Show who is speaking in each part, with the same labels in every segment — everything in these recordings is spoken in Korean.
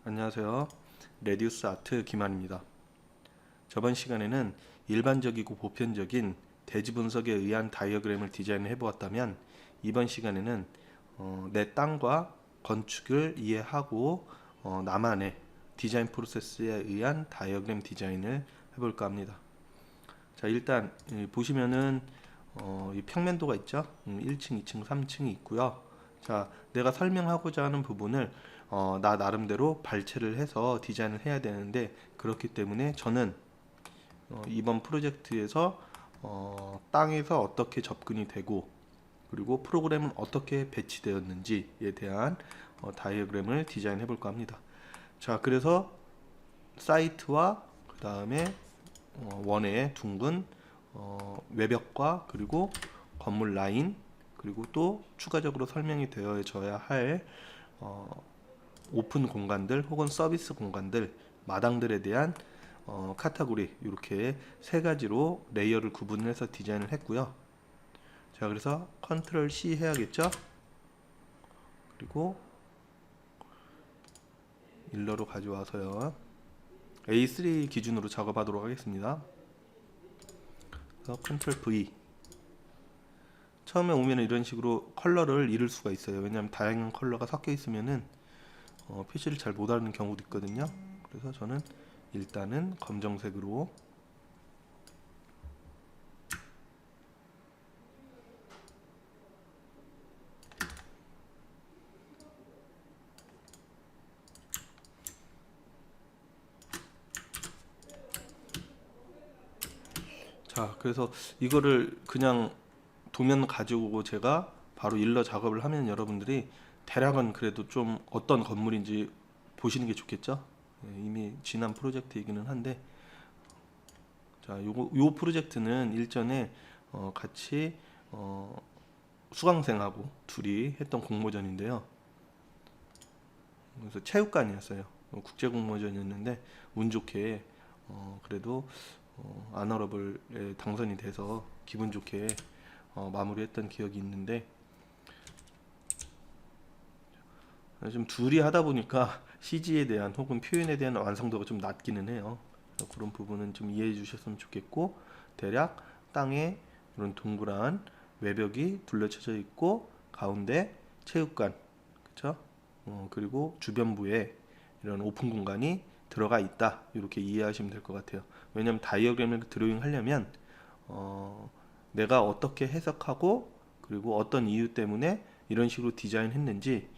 Speaker 1: 안녕하세요. 레디우스 아트 김한입니다. 저번 시간에는 일반적이고 보편적인 대지 분석에 의한 다이어그램을 디자인해 보았다면, 이번 시간에는 내 땅과 건축을 이해하고 나만의 디자인 프로세스에 의한 다이어그램 디자인을 해볼까 합니다. 자, 일단 보시면은 이 평면도가 있죠. 1층, 2층, 3층이 있고요. 자, 내가 설명하고자 하는 부분을 나 나름대로 발췌를 해서 디자인을 해야 되는데, 그렇기 때문에 저는 이번 프로젝트에서 땅에서 어떻게 접근이 되고, 그리고 프로그램은 어떻게 배치되었는지에 대한 다이어그램을 디자인해 볼까 합니다. 자, 그래서 사이트와 그 다음에 원의 둥근 외벽과, 그리고 건물 라인, 그리고 또 추가적으로 설명이 되어져야 할 오픈 공간들 혹은 서비스 공간들, 마당들에 대한 카테고리, 이렇게 세 가지로 레이어를 구분해서 디자인을 했고요. 자, 그래서 컨트롤 C 해야겠죠. 그리고 일러로 가져와서요, A3 기준으로 작업하도록 하겠습니다. 그래서 컨트롤 V. 처음에 오면 이런 식으로 컬러를 잃을 수가 있어요. 왜냐하면 다양한 컬러가 섞여 있으면은 표시를 잘 못 하는 경우도 있거든요. 그래서 저는 일단은 검정색으로, 자, 그래서 이거를 그냥 도면 가지고 제가 바로 일러 작업을 하면 여러분들이 대략은 그래도 좀 어떤 건물인지 보시는 게 좋겠죠. 예, 이미 지난 프로젝트이기는 한데, 자, 요 프로젝트는 일전에 같이 수강생하고 둘이 했던 공모전인데요. 그래서 체육관이었어요. 국제 공모전이었는데 운 좋게 그래도 아너러블에 당선이 돼서 기분 좋게 마무리했던 기억이 있는데, 좀 둘이 하다 보니까 CG에 대한 혹은 표현에 대한 완성도가 좀 낮기는 해요. 그래서 그런 부분은 좀 이해해 주셨으면 좋겠고, 대략 땅에 이런 동그란 외벽이 둘러쳐져 있고 가운데 체육관, 그쵸? 그리고 주변부에 이런 오픈 공간이 들어가 있다, 이렇게 이해하시면 될 것 같아요. 왜냐하면 다이어그램을 드로잉 하려면 내가 어떻게 해석하고, 그리고 어떤 이유 때문에 이런 식으로 디자인했는지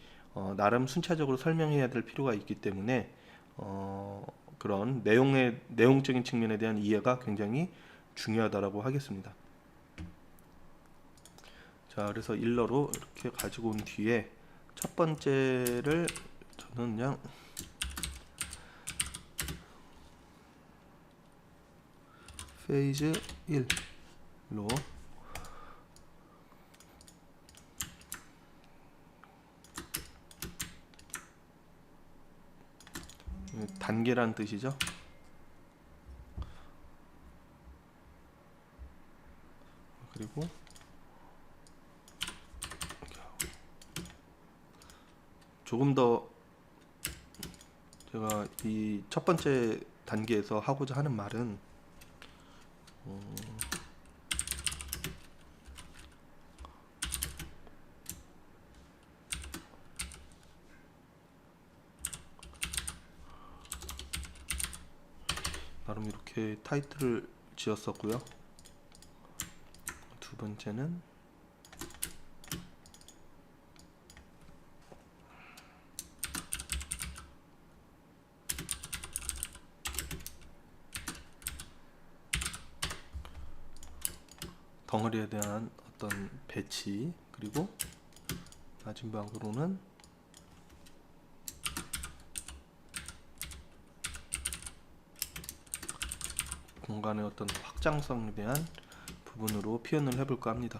Speaker 1: 나름 순차적으로 설명해야 될 필요가 있기 때문에 그런 내용적인 측면에 대한 이해가 굉장히 중요하다라고 하겠습니다. 자, 그래서 일러로 이렇게 가지고 온 뒤에 첫 번째를 저는 그냥 페이즈 1로, 단계란 뜻이죠. 그리고 조금 더 제가 이 첫 번째 단계에서 하고자 하는 말은 나름 이렇게 타이틀을 지었었고요. 두 번째는 덩어리에 대한 어떤 배치, 그리고 마지막으로는 공간의 어떤 확장성에 대한 부분으로 표현을 해볼까 합니다.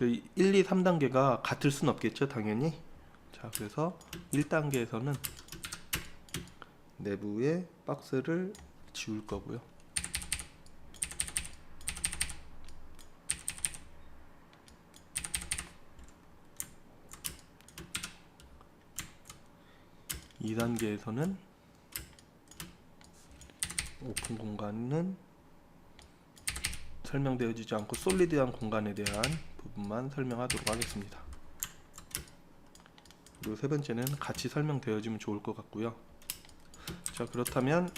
Speaker 1: 1, 2, 3단계가 같을 순 없겠죠, 당연히. 자, 그래서 1단계에서는 내부에 박스를 지울 거고요. 2단계에서는 오픈 공간은 설명되어지지 않고 솔리드한 공간에 대한 부분만 설명하도록 하겠습니다. 그리고 세 번째는 같이 설명되어지면 좋을 것 같고요. 자, 그렇다면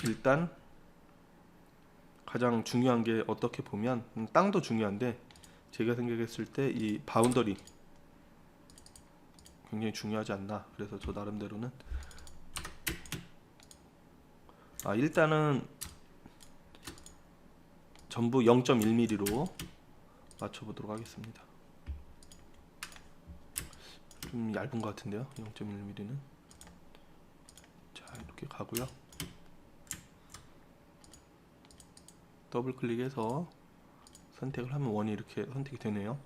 Speaker 1: 일단 가장 중요한 게 어떻게 보면 땅도 중요한데 제가 생각했을 때 이 바운더리 굉장히 중요하지 않나. 그래서 저 나름대로는 일단은 전부 0.1mm로 맞춰보도록 하겠습니다. 좀 얇은 것 같은데요, 0.1mm는. 자, 이렇게 가고요. 더블 클릭해서 선택을 하면 원이 이렇게 선택이 되네요.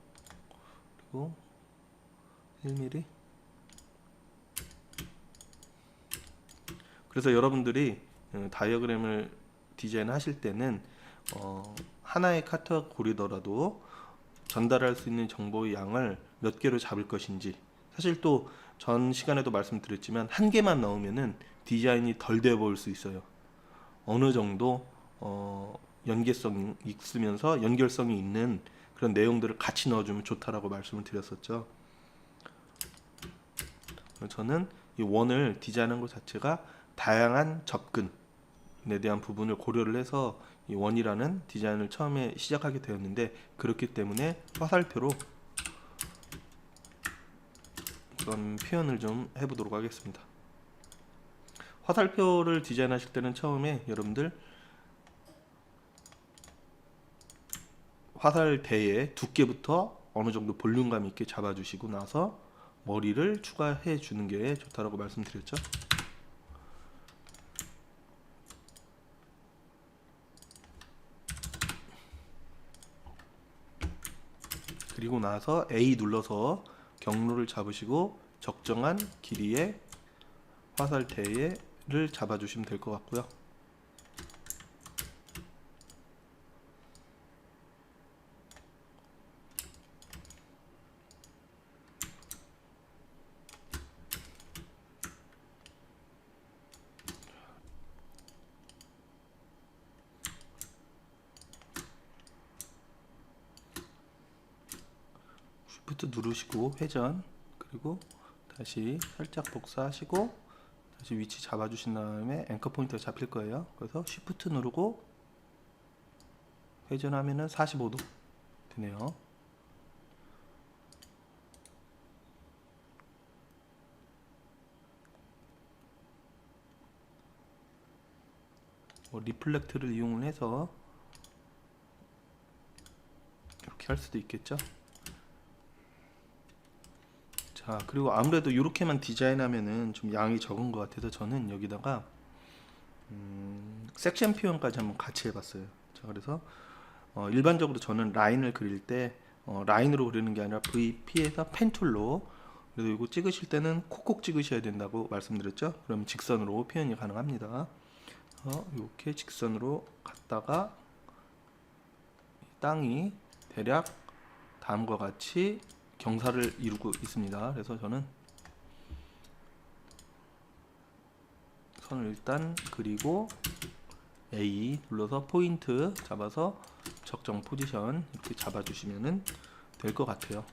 Speaker 1: 그리고 1mm. 그래서 여러분들이 다이어그램을 디자인하실 때는 하나의 카테고리더라도 전달할 수 있는 정보의 양을 몇 개로 잡을 것인지, 사실 또 전 시간에도 말씀드렸지만 한 개만 넣으면은 디자인이 덜 돼 보일 수 있어요. 어느 정도 연계성이 있으면서 연결성이 있는 그런 내용들을 같이 넣어주면 좋다라고 말씀을 드렸었죠. 저는 이 원을 디자인한 것 자체가 다양한 접근에 대한 부분을 고려를 해서 이 원이라는 디자인을 처음에 시작하게 되었는데, 그렇기 때문에 화살표로 그런 표현을 좀 해보도록 하겠습니다. 화살표를 디자인하실 때는 처음에 여러분들 화살대의 두께부터 어느 정도 볼륨감 있게 잡아주시고 나서 머리를 추가해 주는 게 좋다라고 말씀드렸죠. 그리고 나서 A 눌러서 경로를 잡으시고 적정한 길이의 화살대를 잡아주시면 될 것 같고요. 쉬프트 누르시고 회전, 그리고 다시 살짝 복사하시고 다시 위치 잡아주신 다음에 앵커 포인트가 잡힐 거예요. 그래서 쉬프트 누르고 회전하면은 45도 되네요. 리플렉트를 이용해서 이렇게 할 수도 있겠죠. 자, 그리고 아무래도 이렇게만 디자인하면은 좀 양이 적은 것 같아서 저는 여기다가 섹션 표현까지 한번 같이 해봤어요. 자, 그래서 일반적으로 저는 라인을 그릴 때 라인으로 그리는 게 아니라 VP에서 펜툴로, 그래서 이거 찍으실 때는 콕콕 찍으셔야 된다고 말씀드렸죠. 그럼 직선으로 표현이 가능합니다. 이렇게 직선으로 갔다가 땅이 대략 다음과 같이 경사를 이루고 있습니다. 그래서 저는 선을 일단 그리고 A 눌러서 포인트 잡아서 적정 포지션 이렇게 잡아주시면 될 것 같아요.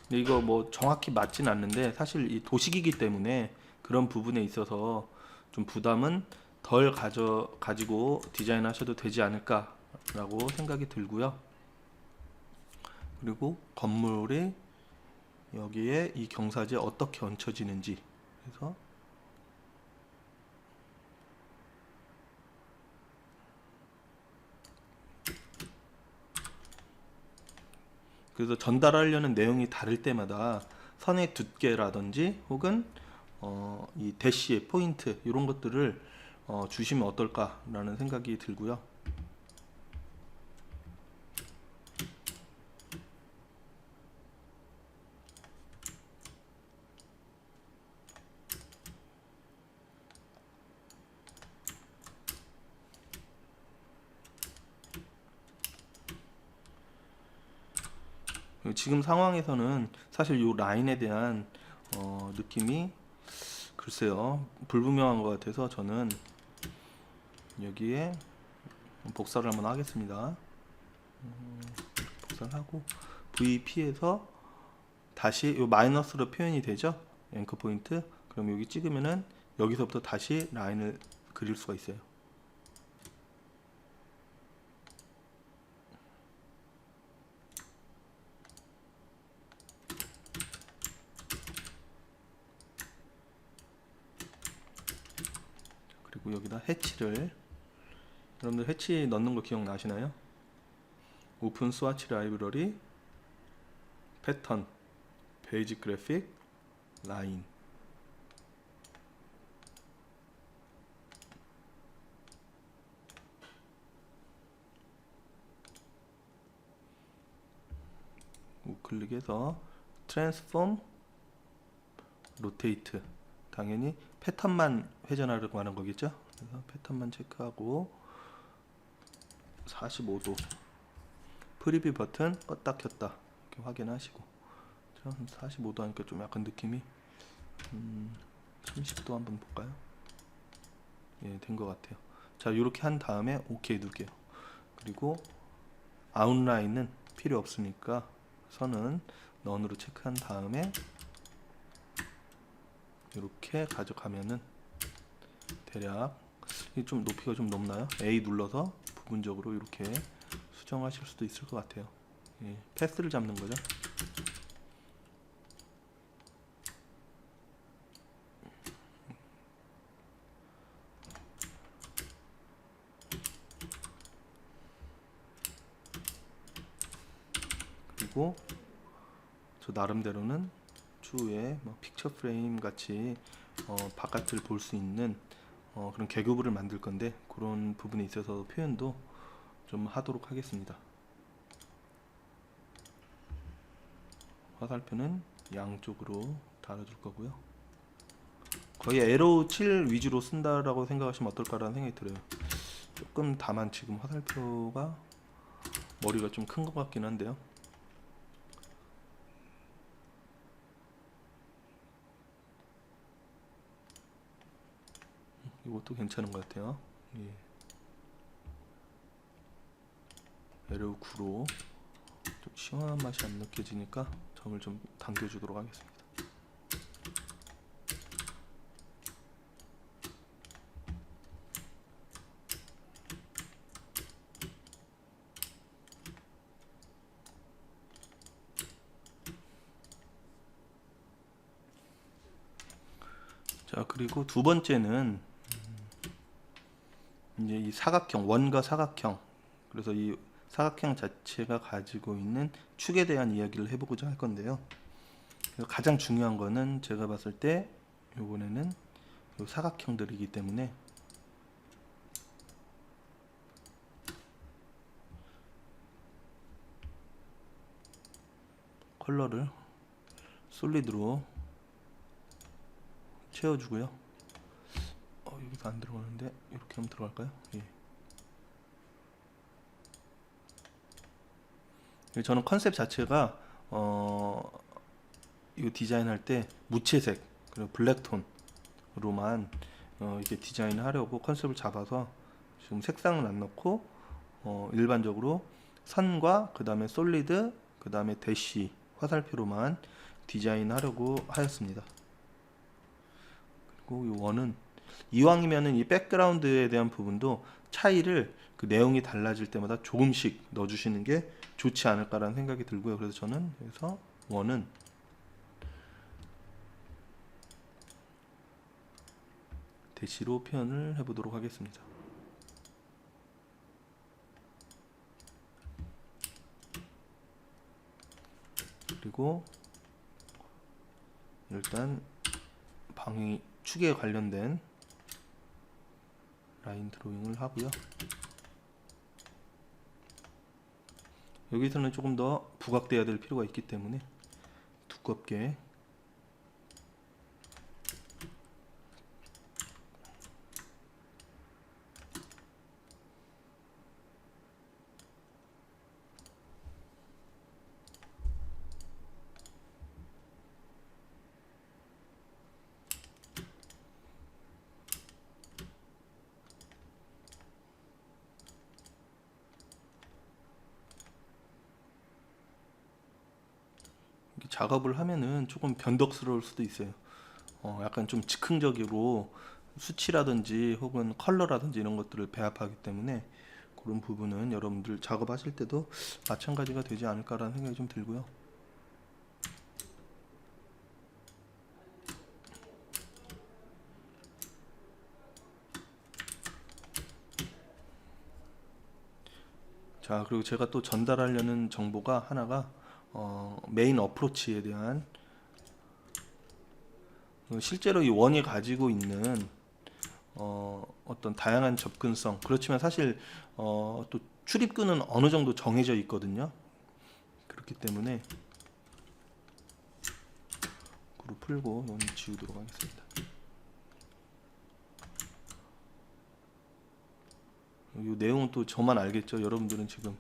Speaker 1: 근데 이거 뭐 정확히 맞진 않는데 사실 이 도식이기 때문에 그런 부분에 있어서 좀 부담은 덜 가지고 디자인하셔도 되지 않을까라고 생각이 들고요. 그리고 건물이 여기에 이 경사지에 어떻게 얹혀지는지, 그래서 전달하려는 내용이 다를 때마다 선의 두께라든지 혹은 이 대시의 포인트 이런 것들을 주시면 어떨까라는 생각이 들고요. 지금 상황에서는 사실 이 라인에 대한 느낌이 글쎄요 불분명한 것 같아서 저는 여기에 복사를 한번 하겠습니다. 복사를 하고 VP에서 다시 요 마이너스로 표현이 되죠. 앵커 포인트. 그럼 여기 찍으면은 여기서부터 다시 라인을 그릴 수가 있어요. 그리고 여기다 해치를, 여러분들 해치 넣는 거 기억나시나요? 오픈 스와치 라이브러리, 패턴, 베이직 그래픽, 라인. 우클릭해서 트랜스폼, 로테이트. 당연히 패턴만 회전하려고 하는 거겠죠. 그래서 패턴만 체크하고 45도 프리뷰 버튼 껐다 켰다 이렇게 확인하시고, 45도 하니까 좀 약간 느낌이 30도 한번 볼까요? 예, 된 것 같아요. 자, 이렇게 한 다음에 OK 누를게요. 그리고 아웃라인은 필요 없으니까 선은 넌으로 체크한 다음에 이렇게 가져가면은 대략 좀 높이가 좀 높나요? A 눌러서 부분적으로 이렇게 수정하실 수도 있을 것 같아요. 예, 패스를 잡는 거죠. 그리고 저 나름대로는 추후에 뭐 픽처 프레임 같이 바깥을 볼 수 있는 그런 계급을 만들 건데, 그런 부분에 있어서 표현도 좀 하도록 하겠습니다. 화살표는 양쪽으로 달아줄 거고요. 거의 에로우 7 위주로 쓴다라고 생각하시면 어떨까라는 생각이 들어요. 조금 다만 지금 화살표가 머리가 좀 큰 것 같긴 한데요. 이것도 괜찮은 것 같아요. 예. 에로우 9로 좀 시원한 맛이 안 느껴지니까 점을 좀 당겨주도록 하겠습니다. 자, 그리고 두 번째는 이제 이 사각형, 원과 사각형, 그래서 이 사각형 자체가 가지고 있는 축에 대한 이야기를 해보고자 할 건데요. 그래서 가장 중요한 거는 제가 봤을 때 이번에는 이 사각형들이기 때문에 컬러를 솔리드로 채워주고요. 여기서 안 들어가는데 이렇게 하면 들어갈까요? 예. 저는 컨셉 자체가 이거 디자인할 때 무채색 그리고 블랙톤으로만 이렇게 디자인을 하려고 컨셉을 잡아서 지금 색상은 안 넣고 일반적으로 선과 그 다음에 솔리드 그 다음에 대시 화살표로만 디자인하려고 하였습니다. 그리고 이 원은 이왕이면은 이 백그라운드에 대한 부분도 차이를 그 내용이 달라질 때마다 조금씩 넣어주시는 게 좋지 않을까라는 생각이 들고요. 그래서 저는 여기서 원은 대시로 표현을 해보도록 하겠습니다. 그리고 일단 방향이 축에 관련된 라인 드로잉을 하고요. 여기서는 조금 더 부각돼야 될 필요가 있기 때문에 두껍게 작업을 하면은 조금 변덕스러울 수도 있어요. 약간 좀 즉흥적으로 수치라든지 혹은 컬러라든지 이런 것들을 배합하기 때문에 그런 부분은 여러분들 작업하실 때도 마찬가지가 되지 않을까라는 생각이 좀 들고요. 자, 그리고 제가 또 전달하려는 정보가 하나가 메인 어프로치에 대한 실제로 이 원이 가지고 있는 어떤 다양한 접근성, 그렇지만 사실 또 출입구는 어느 정도 정해져 있거든요. 그렇기 때문에 그룹 풀고 원 지우도록 하겠습니다. 이 내용은 또 저만 알겠죠. 여러분들은 지금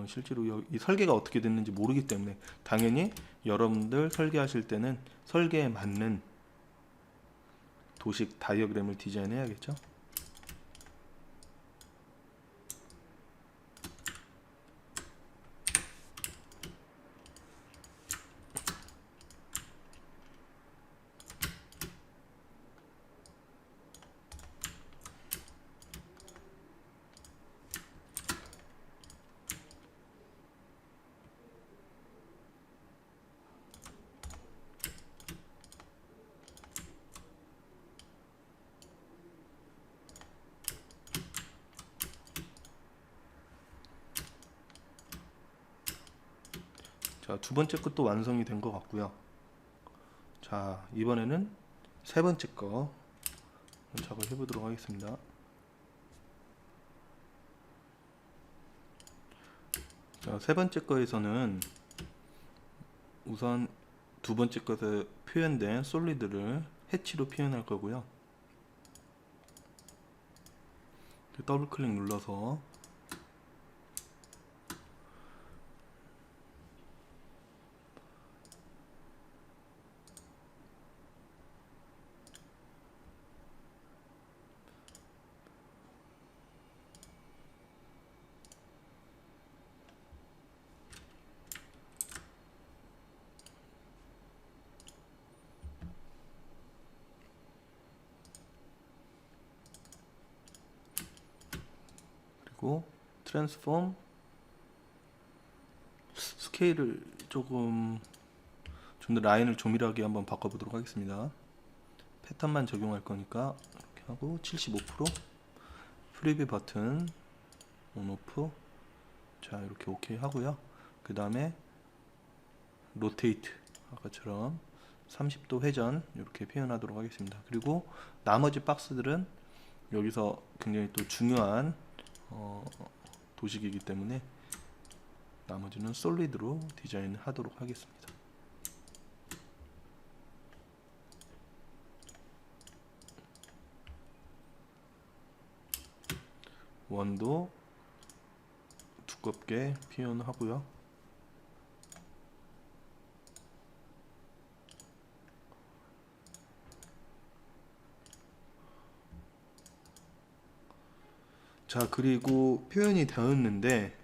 Speaker 1: 실제로 이 설계가 어떻게 됐는지 모르기 때문에 당연히 여러분들 설계하실 때는 설계에 맞는 도식 다이어그램을 디자인해야겠죠. 자, 두 번째 것도 완성이 된 것 같고요. 자, 이번에는 세 번째 거 작업해 보도록 하겠습니다. 자, 세 번째 거에서는 우선 두 번째 것에 표현된 솔리드를 해치로 표현할 거고요. 더블 클릭 눌러서 그리고 트랜스폼 스케일을 조금 좀 더 라인을 조밀하게 한번 바꿔보도록 하겠습니다. 패턴만 적용할 거니까 이렇게 하고 75% 프리뷰 버튼 온오프. 자, 이렇게 오케이 하고요. 그 다음에 로테이트 아까처럼 30도 회전 이렇게 표현하도록 하겠습니다. 그리고 나머지 박스들은 여기서 굉장히 또 중요한 도식이기 때문에 나머지는 솔리드로 디자인하도록 하겠습니다. 원도 두껍게 표현하고요. 자, 그리고 표현이 되었는데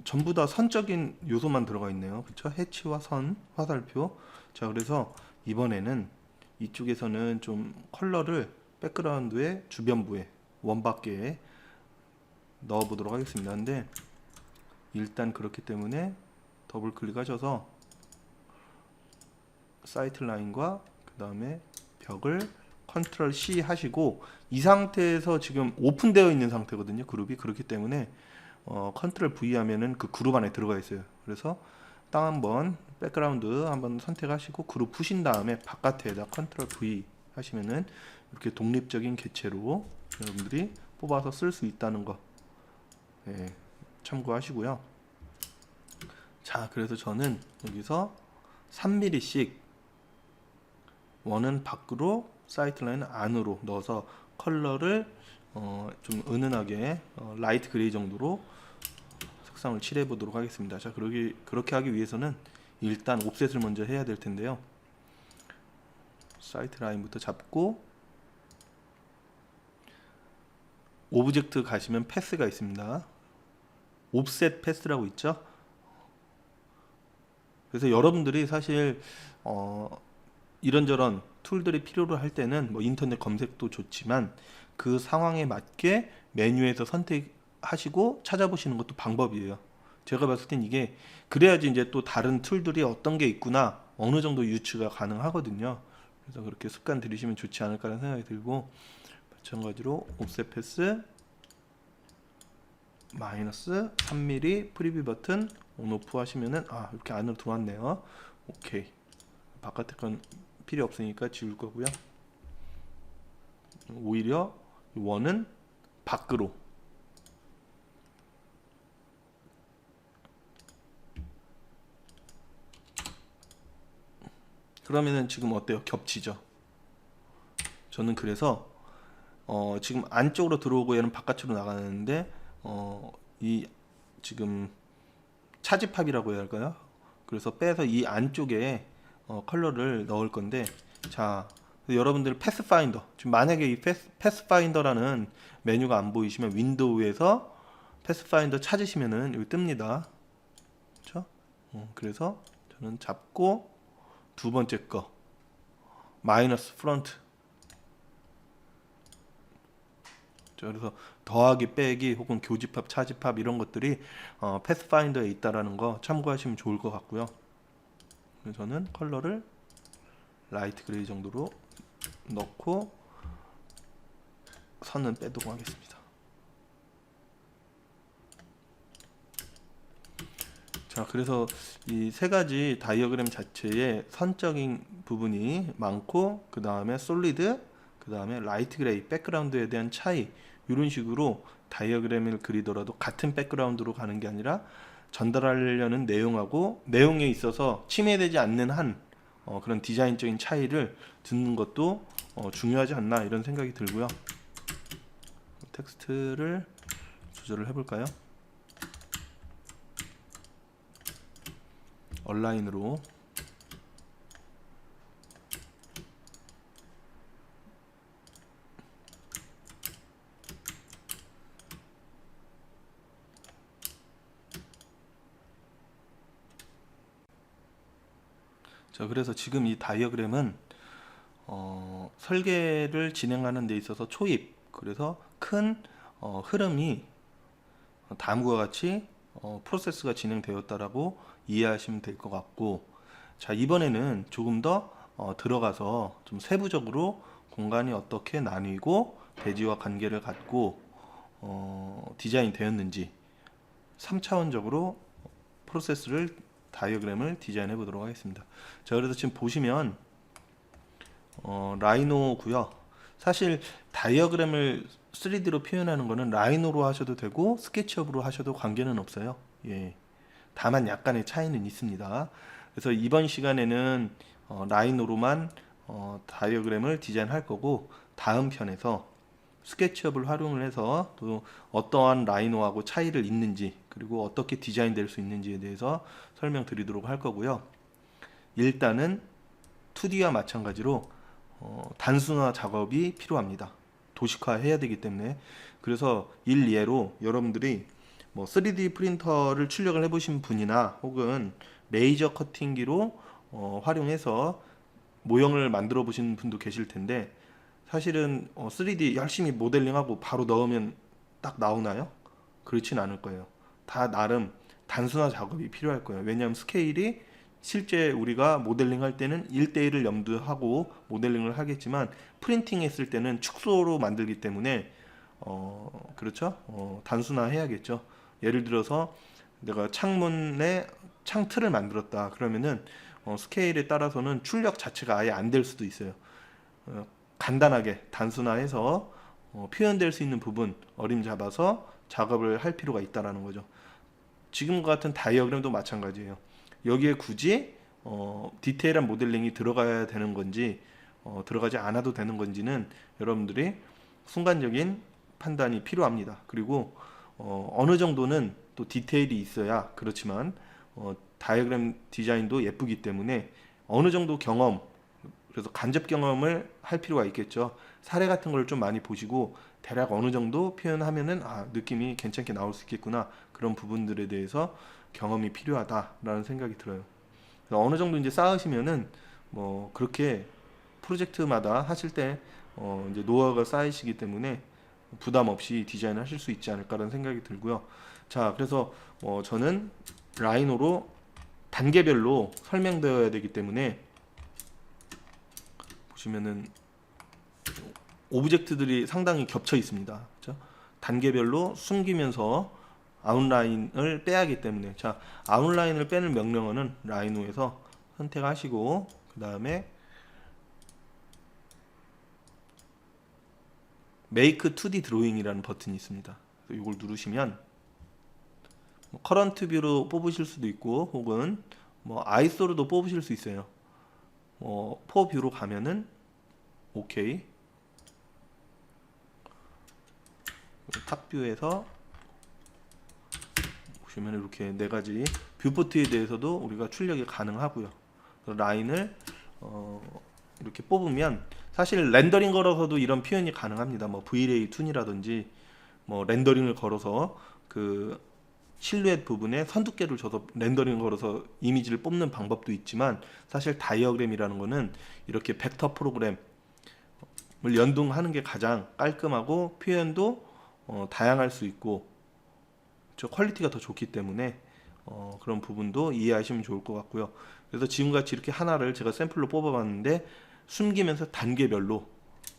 Speaker 1: 전부 다 선적인 요소만 들어가 있네요. 그쵸? 해치와 선, 화살표. 자, 그래서 이번에는 이쪽에서는 좀 컬러를 백그라운드의 주변부에 원밖에 넣어 보도록 하겠습니다. 근데 일단 그렇기 때문에 더블 클릭하셔서 사이트 라인과 그 다음에 벽을 컨트롤 C 하시고, 이 상태에서 지금 오픈되어 있는 상태거든요, 그룹이. 그렇기 때문에 컨트롤 V 하면은 그 그룹 안에 들어가 있어요. 그래서 땅 한번 백그라운드 한번 선택하시고 그룹 푸신 다음에 바깥에다 컨트롤 V 하시면은 이렇게 독립적인 개체로 여러분들이 뽑아서 쓸 수 있다는 거 참고하시고요. 자, 그래서 저는 여기서 3mm씩 원은 밖으로 사이트 라인 안으로 넣어서 컬러를 좀 은은하게 라이트 그레이 정도로 색상을 칠해 보도록 하겠습니다. 자, 그렇게 하기 위해서는 일단 옵셋을 먼저 해야 될 텐데요. 사이트 라인부터 잡고 오브젝트 가시면 패스가 있습니다. 옵셋 패스라고 있죠. 그래서 여러분들이 사실 이런저런 툴들이 필요로 할 때는 뭐 인터넷 검색도 좋지만 그 상황에 맞게 메뉴에서 선택하시고 찾아보시는 것도 방법이에요. 제가 봤을 땐 이게 그래야지 이제 또 다른 툴들이 어떤 게 있구나 어느 정도 유추가 가능하거든요. 그래서 그렇게 습관 들이시면 좋지 않을까라는 생각이 들고, 마찬가지로 옵셋 패스 마이너스 3mm 프리뷰 버튼 온오프 하시면은 이렇게 안으로 들어왔네요. 오케이. 바깥에 건 필요 없으니까 지울 거고요. 오히려 원은 밖으로. 그러면은 지금 어때요? 겹치죠? 저는 그래서 지금 안쪽으로 들어오고 얘는 바깥으로 나가는데 이 지금 차집합이라고 해야 할까요? 그래서 빼서 이 안쪽에 컬러를 넣을 건데, 자, 여러분들 패스파인더, 지금 만약에 이 패스파인더라는 메뉴가 안 보이시면 윈도우에서 패스파인더 찾으시면은 여기 뜹니다. 그렇죠? 그래서 저는 잡고 두 번째 거 마이너스 프론트, 그래서 더하기 빼기 혹은 교집합 차집합 이런 것들이 패스파인더에 있다라는 거 참고하시면 좋을 것 같고요. 저는 컬러를 라이트 그레이 정도로 넣고 선은 빼도록 하겠습니다. 자, 그래서 이 세 가지 다이어그램 자체에 선적인 부분이 많고, 그 다음에 솔리드, 그 다음에 라이트 그레이, 백그라운드에 대한 차이, 이런 식으로 다이어그램을 그리더라도 같은 백그라운드로 가는 게 아니라 전달하려는 내용하고 내용에 있어서 침해되지 않는 한 그런 디자인적인 차이를 듣는 것도 중요하지 않나 이런 생각이 들고요. 텍스트를 조절을 해볼까요? 얼라인으로. 자, 그래서 지금 이 다이어그램은 설계를 진행하는 데 있어서 초입, 그래서 큰 흐름이 다음과 같이 프로세스가 진행되었다라고 이해하시면 될 것 같고, 자, 이번에는 조금 더 들어가서 좀 세부적으로 공간이 어떻게 나뉘고 대지와 관계를 갖고 디자인 되었는지 3차원적으로 프로세스를 다이어그램을 디자인해 보도록 하겠습니다. 자, 그래서 지금 보시면 라이노고요. 사실 다이어그램을 3D로 표현하는 거는 라이노로 하셔도 되고 스케치업으로 하셔도 관계는 없어요. 예. 다만 약간의 차이는 있습니다. 그래서 이번 시간에는 라이노로만 다이어그램을 디자인할 거고, 다음 편에서 스케치업을 활용을 해서 또 어떠한 라이노하고 차이를 있는지, 그리고 어떻게 디자인될 수 있는지에 대해서 설명드리도록 할 거고요. 일단은 2D와 마찬가지로 단순화 작업이 필요합니다. 도식화 해야 되기 때문에. 그래서 일예로 여러분들이 뭐 3D 프린터를 출력을 해보신 분이나 혹은 레이저 커팅기로 활용해서 모형을 만들어 보신 분도 계실 텐데, 사실은 3D 열심히 모델링하고 바로 넣으면 딱 나오나요? 그렇진 않을 거예요. 다 나름 단순화 작업이 필요할 거예요. 왜냐하면 스케일이 실제 우리가 모델링 할 때는 1대1을 염두하고 모델링을 하겠지만 프린팅 했을 때는 축소로 만들기 때문에 그렇죠? 단순화 해야겠죠. 예를 들어서 내가 창문에 창틀을 만들었다 그러면은 스케일에 따라서는 출력 자체가 아예 안 될 수도 있어요. 간단하게 단순화해서 표현될 수 있는 부분 어림잡아서 작업을 할 필요가 있다라는 거죠. 지금과 같은 다이어그램도 마찬가지예요. 여기에 굳이 디테일한 모델링이 들어가야 되는 건지 들어가지 않아도 되는 건지는 여러분들이 순간적인 판단이 필요합니다. 그리고 어느 정도는 또 디테일이 있어야 그렇지만 다이어그램 디자인도 예쁘기 때문에 어느 정도 경험, 그래서 간접 경험을 할 필요가 있겠죠. 사례 같은 걸 좀 많이 보시고 대략 어느 정도 표현하면은 느낌이 괜찮게 나올 수 있겠구나, 그런 부분들에 대해서 경험이 필요하다라는 생각이 들어요. 어느 정도 이제 쌓으시면은 뭐 그렇게 프로젝트마다 하실 때 이제 노하우가 쌓이시기 때문에 부담 없이 디자인을 하실 수 있지 않을까라는 생각이 들고요. 자, 그래서 저는 라이노로 단계별로 설명되어야 되기 때문에 보시면은 오브젝트들이 상당히 겹쳐 있습니다. 그렇죠? 단계별로 숨기면서 아웃라인을 빼야 하기 때문에, 자, 아웃라인을 빼는 명령어는 라이노에서 선택하시고 그 다음에 Make 2D Drawing이라는 버튼이 있습니다. 이걸 누르시면 커런트 뷰로 뽑으실 수도 있고 혹은 아이소로도 뽑으실 수 있어요. 포 뷰로 가면은 오케이. 탑 뷰에서 보시면 이렇게 네 가지 뷰포트에 대해서도 우리가 출력이 가능하고요. 라인을 이렇게 뽑으면 사실 렌더링 걸어서도 이런 표현이 가능합니다. V-Ray 툰이라든지 렌더링을 걸어서 그 실루엣 부분에 선두께를 줘서 렌더링 걸어서 이미지를 뽑는 방법도 있지만, 사실 다이어그램이라는 거는 이렇게 벡터 프로그램을 연동하는 게 가장 깔끔하고 표현도 다양할 수 있고 저 퀄리티가 더 좋기 때문에 그런 부분도 이해하시면 좋을 것 같고요. 그래서 지금같이 이렇게 하나를 제가 샘플로 뽑아봤는데 숨기면서 단계별로,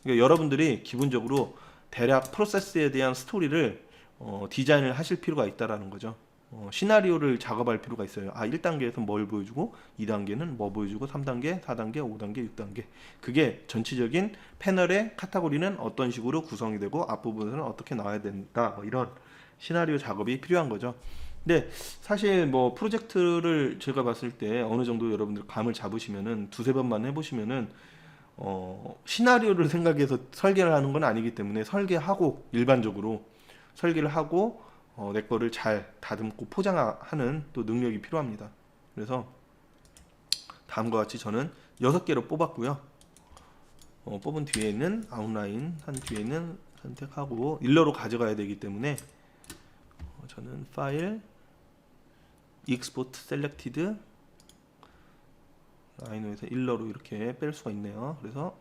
Speaker 1: 그러니까 여러분들이 기본적으로 대략 프로세스에 대한 스토리를 디자인을 하실 필요가 있다라는 거죠. 시나리오를 작업할 필요가 있어요. 1단계에서 뭘 보여주고 2단계는 뭐 보여주고 3단계, 4단계, 5단계, 6단계, 그게 전체적인 패널의 카테고리는 어떤 식으로 구성이 되고 앞부분은 어떻게 나와야 된다, 이런 시나리오 작업이 필요한 거죠. 근데 사실 프로젝트를 제가 봤을 때 어느 정도 여러분들 감을 잡으시면은 두세 번만 해보시면은 시나리오를 생각해서 설계를 하는 건 아니기 때문에 설계하고 일반적으로 설계를 하고 내 거를 잘 다듬고 포장하는 또 능력이 필요합니다. 그래서 다음과 같이 저는 6개로 뽑았고요. 뽑은 뒤에는 아웃라인 한 뒤에는 선택하고 일러로 가져가야 되기 때문에 저는 파일 익스포트 셀렉티드 라이노에서 일러로 이렇게 뺄 수가 있네요. 그래서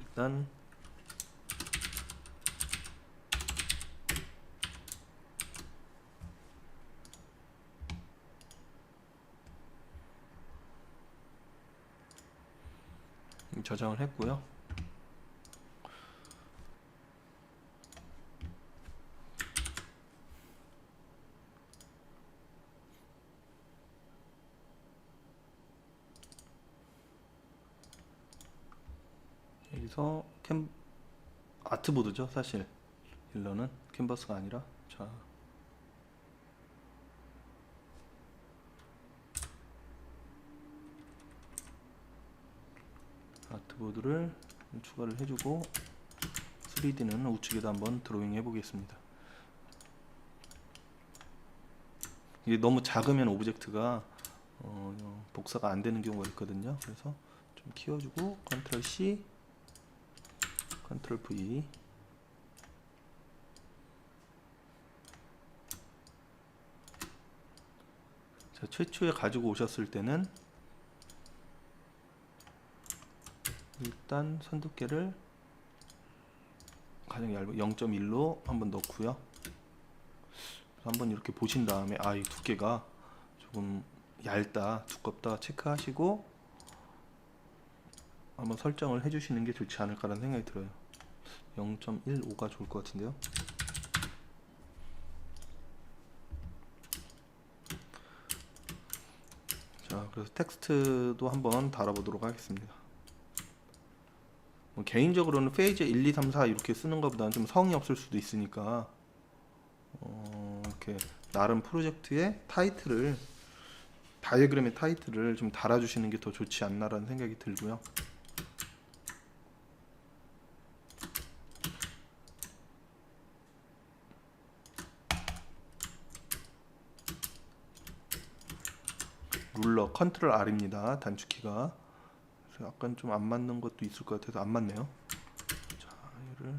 Speaker 1: 일단 저장을 했고요. 여기서 아트보드죠. 사실 일러는 캔버스가 아니라, 자, 아트보드를 추가를 해주고 3D는 우측에다 한번 드로잉 해보겠습니다. 이게 너무 작으면 오브젝트가 복사가 안 되는 경우가 있거든요. 그래서 좀 키워주고 컨트롤 C, 컨트롤 V. 자, 최초에 가지고 오셨을 때는 일단 선두께를 가장 얇은 0.1로 한번 넣고요. 한번 이렇게 보신 다음에 이 두께가 조금 얇다, 두껍다 체크하시고 한번 설정을 해주시는 게 좋지 않을까라는 생각이 들어요. 0.15가 좋을 것 같은데요. 자, 그래서 텍스트도 한번 달아보도록 하겠습니다. 개인적으로는 페이지 1, 2, 3, 4 이렇게 쓰는 것보다는 좀 성의 없을 수도 있으니까 이렇게 나름 프로젝트의 타이틀을, 다이어그램의 타이틀을 좀 달아주시는 게 더 좋지 않나라는 생각이 들고요. 룰러 컨트롤 R입니다. 단축키가. 그래서 약간 좀 안 맞는 것도 있을 것 같아서 안 맞네요. 자, 얘를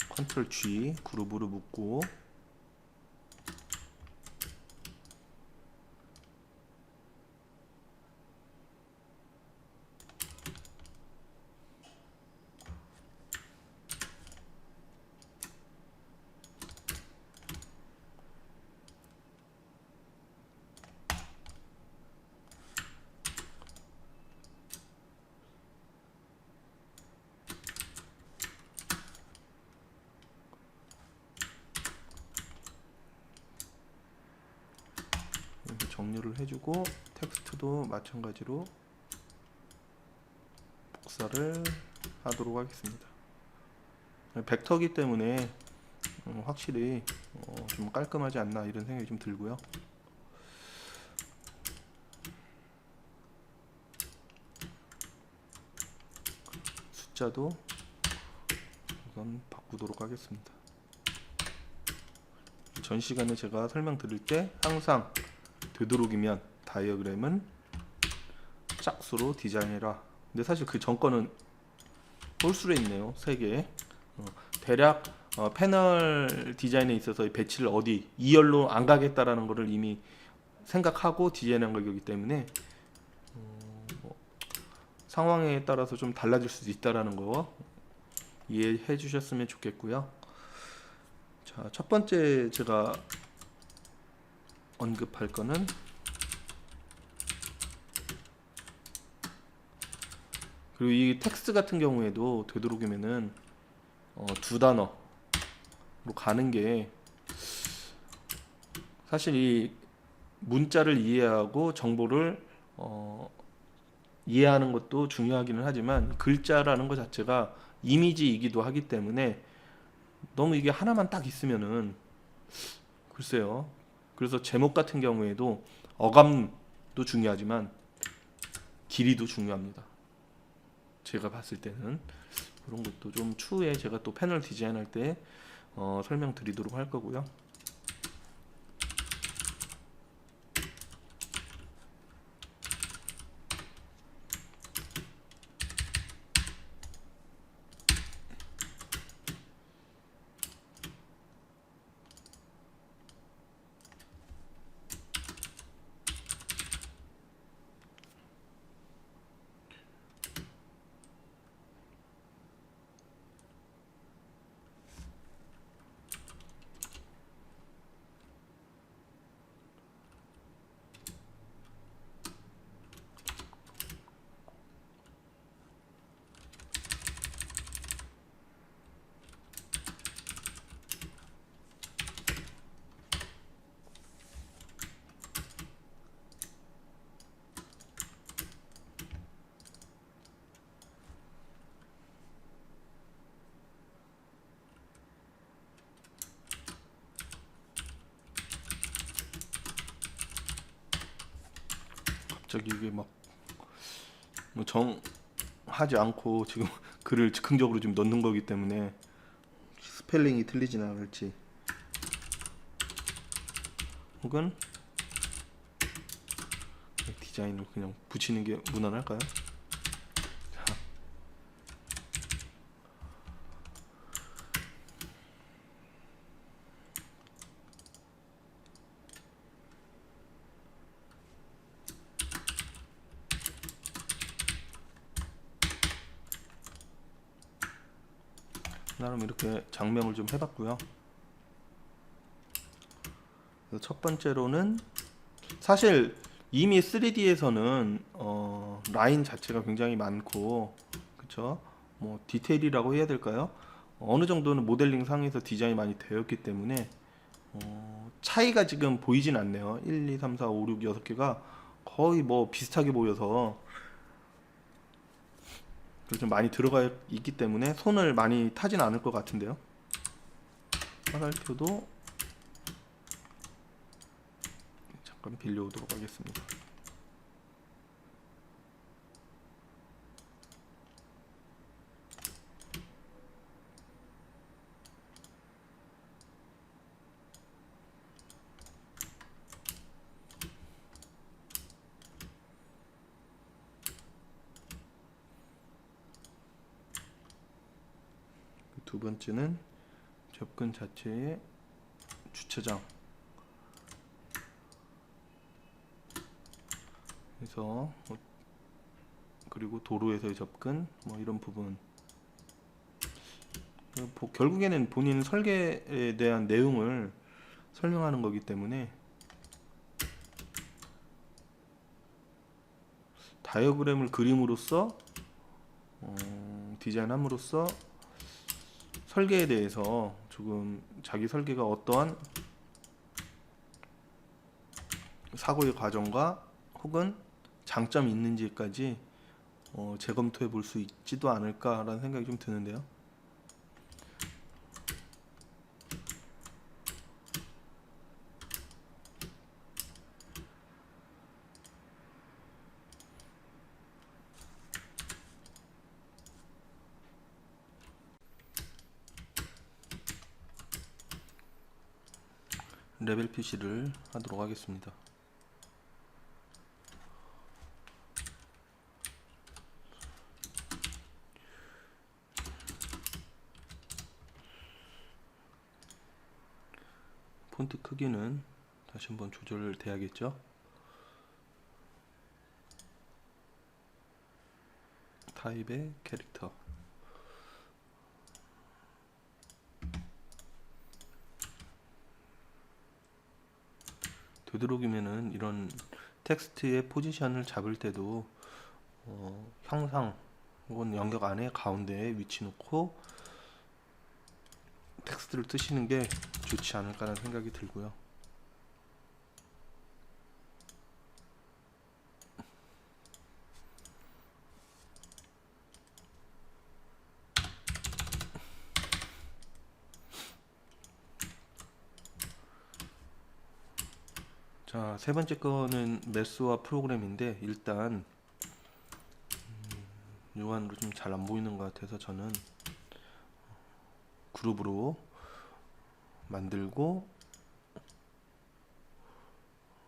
Speaker 1: 컨트롤 G 그룹으로 묶고 정렬을 해주고 텍스트도 마찬가지로 복사를 하도록 하겠습니다. 벡터기 때문에 확실히 좀 깔끔하지 않나 이런 생각이 좀 들고요. 숫자도 우선 바꾸도록 하겠습니다. 전 시간에 제가 설명드릴 때 항상 되도록이면 다이어그램은 짝수로 디자인해라. 근데 사실 그 전거는 홀수로 있네요. 3개. 대략 패널 디자인에 있어서 배치를 어디 2열로 안 가겠다라는 것을 이미 생각하고 디자인한 거기 때문에 상황에 따라서 좀 달라질 수도 있다라는 거 이해해 주셨으면 좋겠고요. 자, 첫 번째 제가 언급할 거는 그리고 이 텍스트 같은 경우에도 되도록이면은 2단어로 가는 게 사실 이 문자를 이해하고 정보를 이해하는 것도 중요하기는 하지만 글자라는 것 자체가 이미지이기도 하기 때문에 너무 이게 하나만 딱 있으면은 글쎄요. 그래서 제목 같은 경우에도 어감도 중요하지만 길이도 중요합니다. 제가 봤을 때는 그런 것도 좀 추후에 제가 또 패널 디자인할 때 설명드리도록 할 거고요. 갑자기 이게 막 정하지 않고 지금 글을 즉흥적으로 지금 넣는 거기 때문에 스펠링이 틀리진 않을지 혹은 디자인을 그냥 붙이는 게 무난할까요? 자, 나름 이렇게 장명을 좀 해봤고요. 첫 번째로는 사실 이미 3D에서는 라인 자체가 굉장히 많고 그쵸? 뭐 디테일이라고 해야 될까요? 어느 정도는 모델링 상에서 디자인이 많이 되었기 때문에 차이가 지금 보이진 않네요. 1, 2, 3, 4, 5, 6, 6개가 거의 뭐 비슷하게 보여서 좀 많이 들어가 있기 때문에 손을 많이 타진 않을 것 같은데요. 화살표도 잠깐 빌려오도록 하겠습니다. 두 번째는 접근 자체의 주차장 그래서 그리고 도로에서의 접근 뭐 이런 부분 결국에는 본인 설계에 대한 내용을 설명하는 거기 때문에 다이어그램을 그림으로써 디자인함으로써 설계에 대해서 조금 자기 설계가 어떠한 사고의 과정과 혹은 장점이 있는지까지 재검토해 볼 수 있지도 않을까라는 생각이 좀 드는데요. 레벨 표시를 하도록 하겠습니다. 폰트 크기는 다시 한번 조절을 돼야겠죠. 타입의 캐릭터, 되도록이면은 이런 텍스트의 포지션을 잡을 때도 형상 혹은 영역 안에 가운데에 위치 놓고 텍스트를 뜨시는 게 좋지 않을까라는 생각이 들고요. 자, 세 번째 거는 매스와 프로그램인데 일단 요한으로 좀 잘 안 보이는 것 같아서 저는 그룹으로 만들고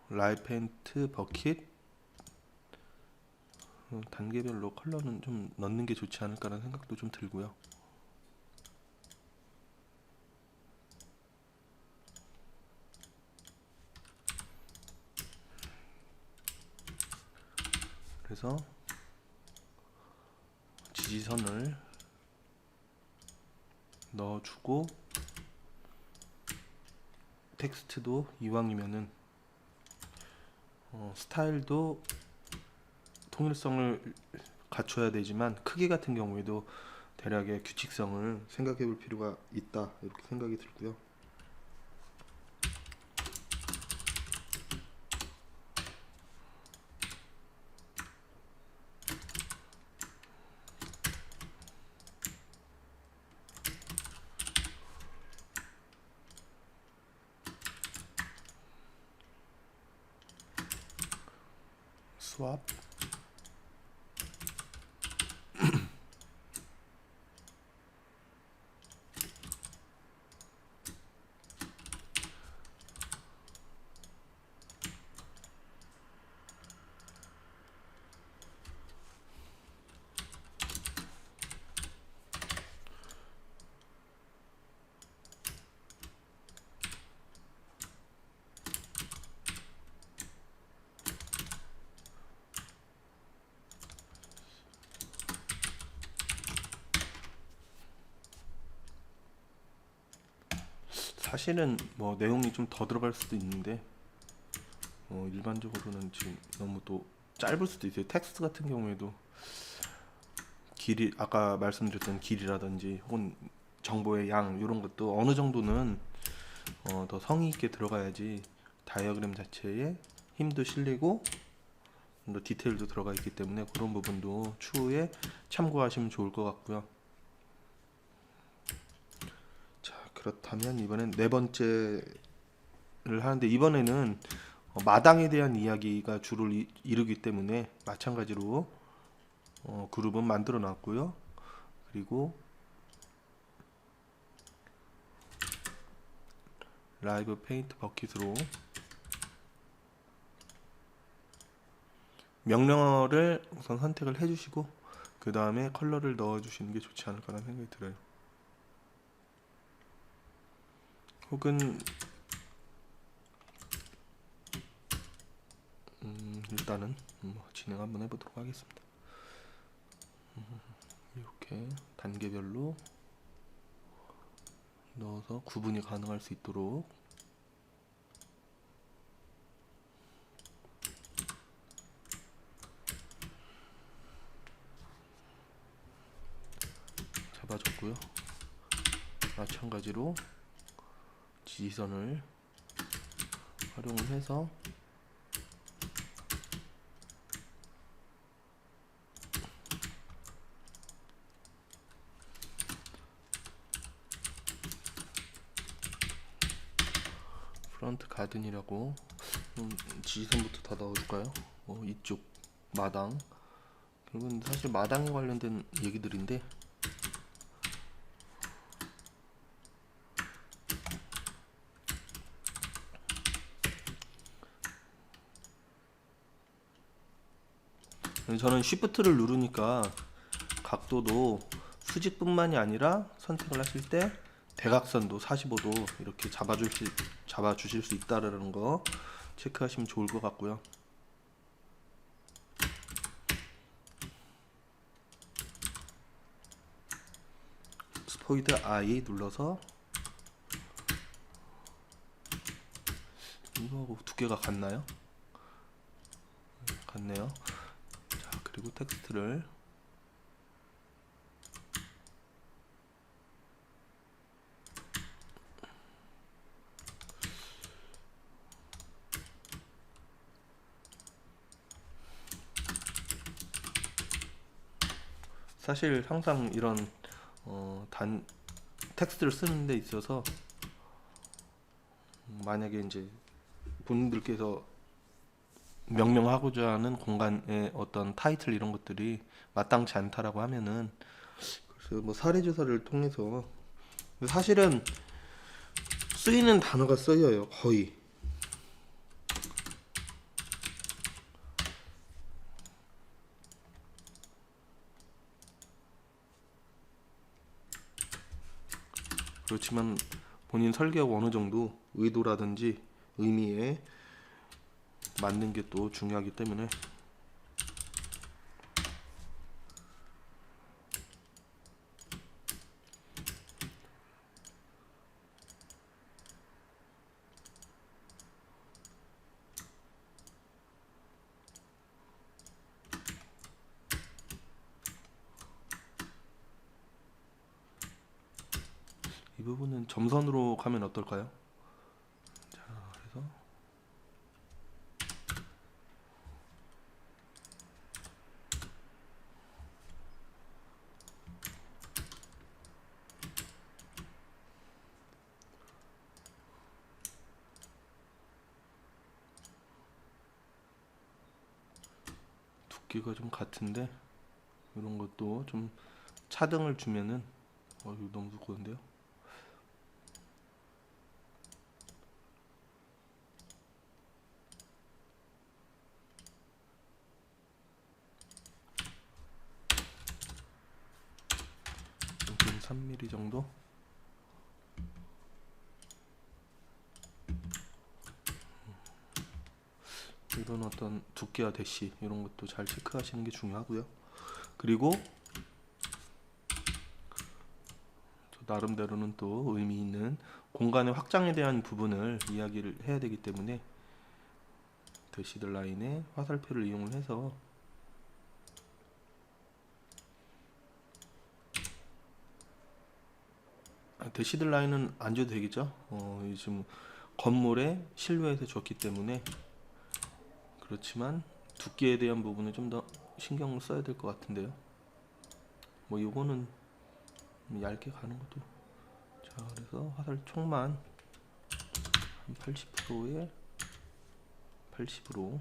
Speaker 1: 라이트 페인트 버킷 단계별로 컬러는 좀 넣는 게 좋지 않을까라는 생각도 좀 들고요. 그래서 지지선을 넣어주고 텍스트도 이왕이면은 스타일도 통일성을 갖춰야 되지만 크기 같은 경우에도 대략의 규칙성을 생각해 볼 필요가 있다 이렇게 생각이 들고요. 스왑 사실은 뭐 내용이 좀 더 들어갈 수도 있는데 일반적으로는 지금 너무 또 짧을 수도 있어요. 텍스트 같은 경우에도 길이 아까 말씀드렸던 길이라든지 혹은 정보의 양 이런 것도 어느 정도는 더 성의 있게 들어가야지 다이어그램 자체에 힘도 실리고 좀 더 디테일도 들어가 있기 때문에 그런 부분도 추후에 참고하시면 좋을 것 같고요. 자, 그렇다면 이번엔 네 번째를 하는데 이번에는 마당에 대한 이야기가 주를 이루기 때문에 마찬가지로 그룹은 만들어 놨고요. 그리고 라이브 페인트 버킷으로 명령어를 우선 선택을 해주시고 그 다음에 컬러를 넣어주시는 게 좋지 않을까라는 생각이 들어요. 혹은 일단은 진행 한번 해보도록 하겠습니다. 이렇게 단계별로 넣어서 구분이 가능할 수 있도록 잡아줬고요. 마찬가지로 지지선을 활용을 해서 프런트 가든이라고 지지선부터 다 넣어줄까요? 이쪽 마당. 이건 사실 마당에 관련된 얘기들인데 저는 쉬프트를 누르니까 각도도 수직뿐만이 아니라 선택을 하실 때 대각선도 45도 이렇게 잡아주실 수 있다라는 거 체크하시면 좋을 것 같고요. 스포이드 I 눌러서 이거하고 두께가 같나요? 같네요. 자, 그리고 텍스트를 사실 항상 이런 텍스트를 쓰는 데 있어서 만약에 이제 본인들께서 명명하고자 하는 공간의 어떤 타이틀 이런 것들이 마땅치 않다라고 하면은 그래서 뭐 사례조사를 통해서 사실은 쓰이는 단어가 쓰여요. 거의 그렇지만 본인 설계하고 어느 정도 의도라든지 의미에 맞는 게 또 중요하기 때문에 이 부분은 점선으로 가면 어떨까요? 자, 그래서 두께가 좀 같은데 이런 것도 좀 차등을 주면은 이거 너무 두꺼운데요? 좀 3mm 정도? 이런 어떤 두께와 대시 이런 것도 잘 체크하시는 게 중요하고요. 그리고 나름대로는 또 의미 있는 공간의 확장에 대한 부분을 이야기를 해야 되기 때문에 대시드 라인에 화살표를 이용을 해서 대시드 라인은 안 줘도 되겠죠. 요즘 건물의 실루엣에 줬기 때문에 그렇지만 두께에 대한 부분은 좀 더 신경을 써야 될 것 같은데요. 뭐 요거는 얇게 가는 것도 자 그래서 화살 총만 한 80%에 80으로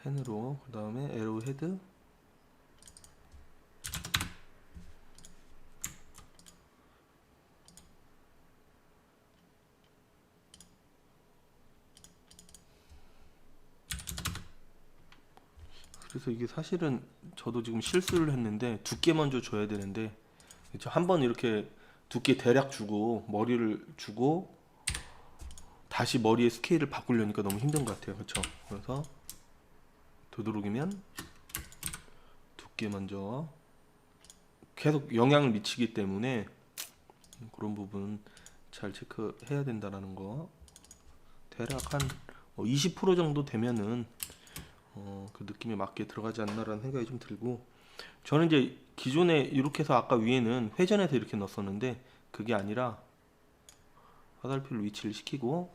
Speaker 1: 펜으로 그 다음에 에로 헤드 그래서 이게 사실은 저도 지금 실수를 했는데 두께 먼저 줘야 되는데 한번 이렇게 두께 대략 주고 머리를 주고 다시 머리의 스케일을 바꾸려니까 너무 힘든 것 같아요. 그렇죠? 그래서 되도록이면 두께 먼저 계속 영향을 미치기 때문에 그런 부분 잘 체크해야 된다라는 거. 대략 한 20% 정도 되면은 그 느낌에 맞게 들어가지 않나라는 생각이 좀 들고 저는 이제 기존에 이렇게 해서 아까 위에는 회전해서 이렇게 넣었었는데 그게 아니라 화살표를 위치를 시키고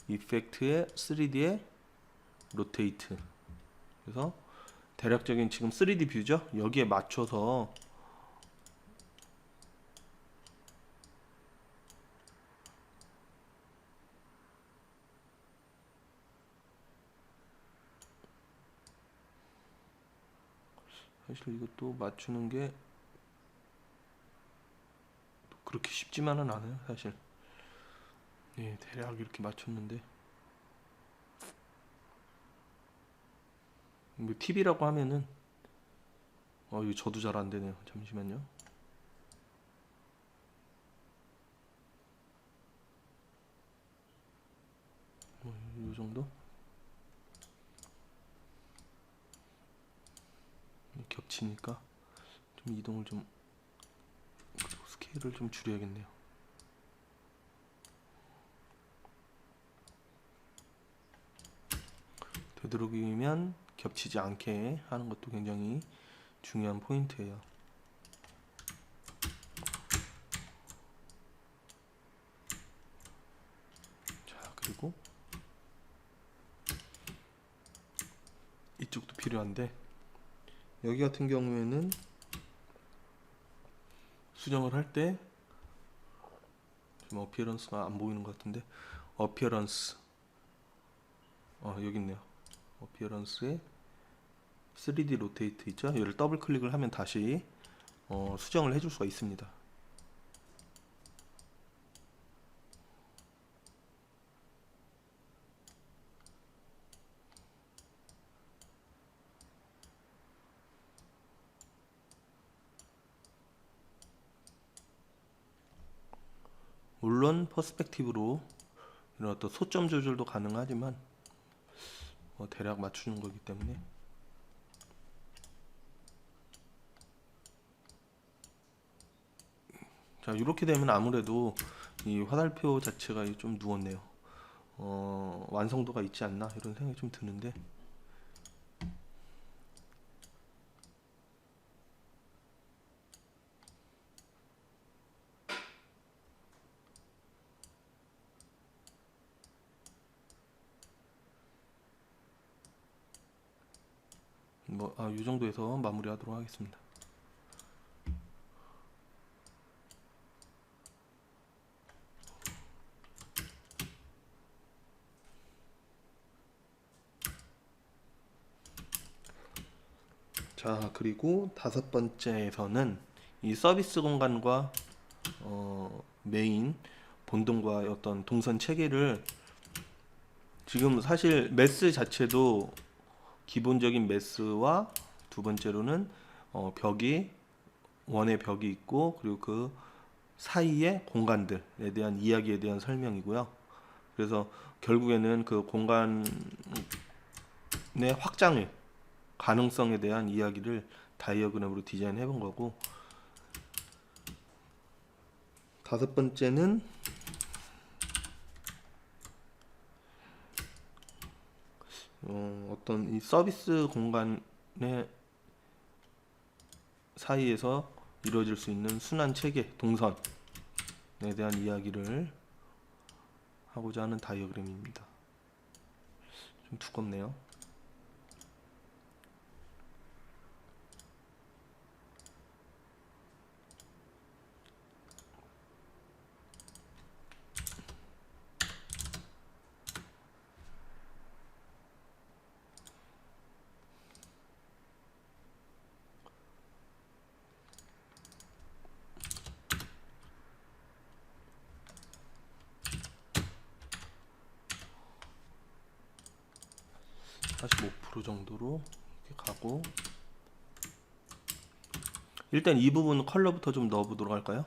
Speaker 1: 이펙트에 3D에 로테이트. 그래서 대략적인 지금 3D 뷰죠. 여기에 맞춰서 사실 이것도 맞추는 게 그렇게 쉽지만은 않아요, 사실. 예, 대략 이렇게 맞췄는데 뭐 팁이라고 하면은 이거 저도 잘 안 되네요. 잠시만요. 이 정도 겹치니까 좀 이동을 좀 스케일을 좀 줄여야겠네요. 되도록이면 겹치지 않게 하는 것도 굉장히 중요한 포인트예요. 자, 그리고 이쪽도 필요한데 여기 같은 경우에는 수정을 할 때 좀 어피어런스가 안 보이는 것 같은데 어피어런스 여기 있네요. 어피어런스에 3D 로테이트 있죠? 얘를 더블 클릭을 하면 다시 수정을 해줄 수가 있습니다. 물론 퍼스펙티브로 이런 어떤 소점 조절도 가능하지만 대략 맞추는 거기 때문에 자, 이렇게 되면 아무래도 이 화살표 자체가 좀 누웠네요. 완성도가 있지 않나 이런 생각이 좀 드는데 이 정도에서 마무리하도록 하겠습니다. 자, 그리고 다섯 번째에서는 이 서비스 공간과 메인 본동과의 어떤 동선 체계를 지금 사실 메스 자체도 기본적인 메스와 두 번째로는 벽이 원의 벽이 있고 그리고 그 사이의 공간들에 대한 이야기에 대한 설명이고요. 그래서 결국에는 그 공간의 확장을 가능성에 대한 이야기를 다이어그램으로 디자인해 본 거고 다섯 번째는 어떤 이 서비스 공간의 사이에서 이루어질 수 있는 순환 체계, 동선에 대한 이야기를 하고자 하는 다이어그램입니다. 좀 두껍네요. 사십오 프로 정도로 이렇게 가고 일단 이 부분 컬러부터 좀 넣어보도록 할까요?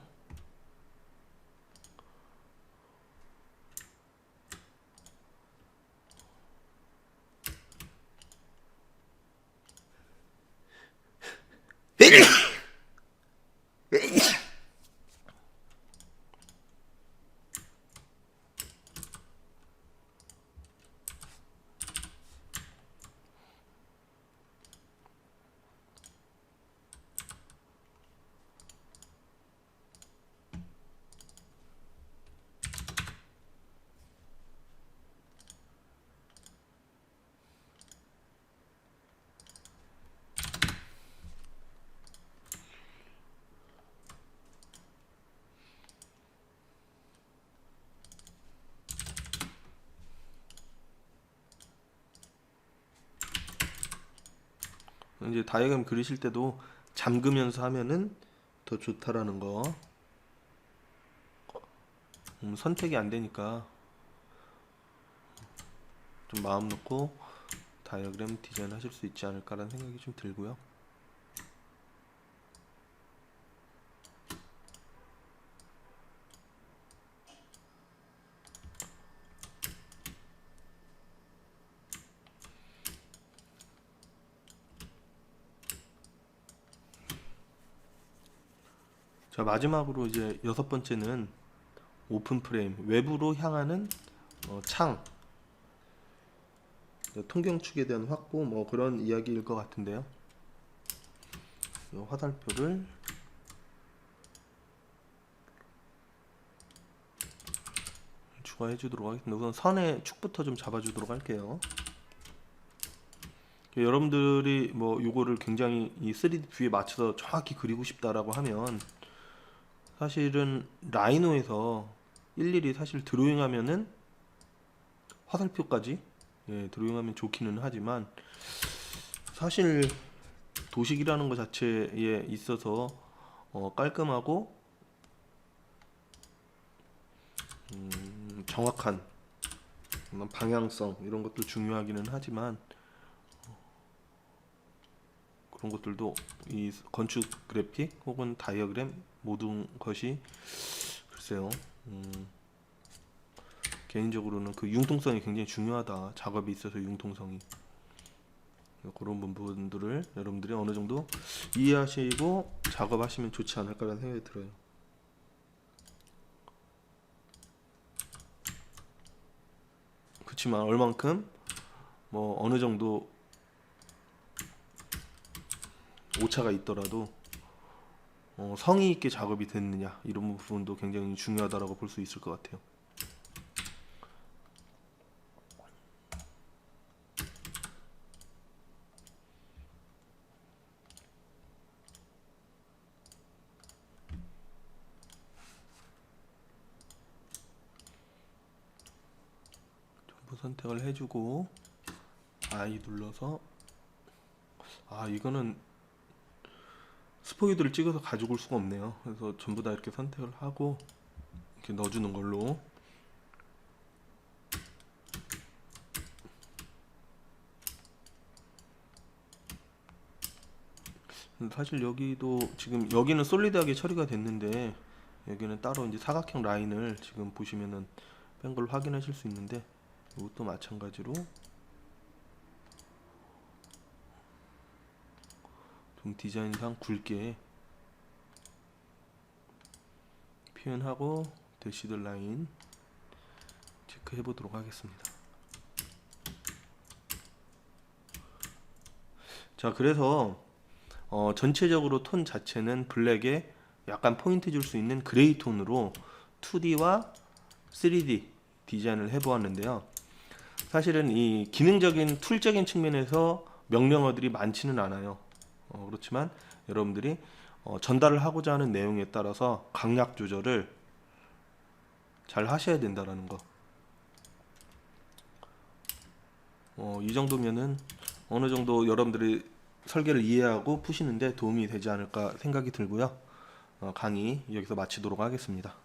Speaker 1: 이제 다이어그램 그리실 때도 잠그면서 하면은 더 좋다라는 거. 선택이 안 되니까 좀 마음 놓고 다이어그램 디자인 하실 수 있지 않을까라는 생각이 좀 들고요. 자, 마지막으로 이제 6번째는 오픈 프레임, 외부로 향하는 창, 통경축에 대한 확보, 뭐 그런 이야기일 것 같은데요. 이 화살표를 추가해 주도록 하겠습니다. 우선 선의 축부터 좀 잡아 주도록 할게요. 여러분들이 뭐 요거를 굉장히 이 3D 뷰에 맞춰서 정확히 그리고 싶다라고 하면 사실은 라이노에서 일일이 사실 드로잉하면은 화살표까지 드로잉하면 좋기는 하지만 사실 도식이라는 것 자체에 있어서 깔끔하고 정확한 방향성 이런 것도 중요하기는 하지만 그런 것들도 이 건축 그래픽 혹은 다이어그램 모든 것이 글쎄요 개인적으로는 그 융통성이 굉장히 중요하다. 작업에 있어서 융통성이 그런 부분들을 여러분들이 어느 정도 이해하시고 작업하시면 좋지 않을까라는 생각이 들어요. 그렇지만 얼만큼 뭐 어느 정도 오차가 있더라도 성의 있게 작업이 됐느냐 이런 부분도 굉장히 중요하다라고 볼 수 있을 것 같아요. 전부 선택을 해주고 I 눌러서 이거는 스포이드를 찍어서 가지고 올 수가 없네요. 그래서 전부 다 이렇게 선택을 하고 이렇게 넣어주는 걸로. 사실 여기도 지금 여기는 솔리드하게 처리가 됐는데 여기는 따로 이제 사각형 라인을 지금 보시면은 뺀 걸 확인하실 수 있는데 이것도 마찬가지로 좀 디자인상 굵게 표현하고 대시드 라인 체크해 보도록 하겠습니다. 자, 그래서 전체적으로 톤 자체는 블랙에 약간 포인트 줄 수 있는 그레이 톤으로 2D와 3D 디자인을 해보았는데요. 사실은 이 기능적인 툴적인 측면에서 명령어들이 많지는 않아요. 그렇지만 여러분들이 전달을 하고자 하는 내용에 따라서 강약 조절을 잘 하셔야 된다라는 거. 이 정도면은 어느 정도 여러분들이 설계를 이해하고 푸시는데 도움이 되지 않을까 생각이 들고요. 강의 여기서 마치도록 하겠습니다.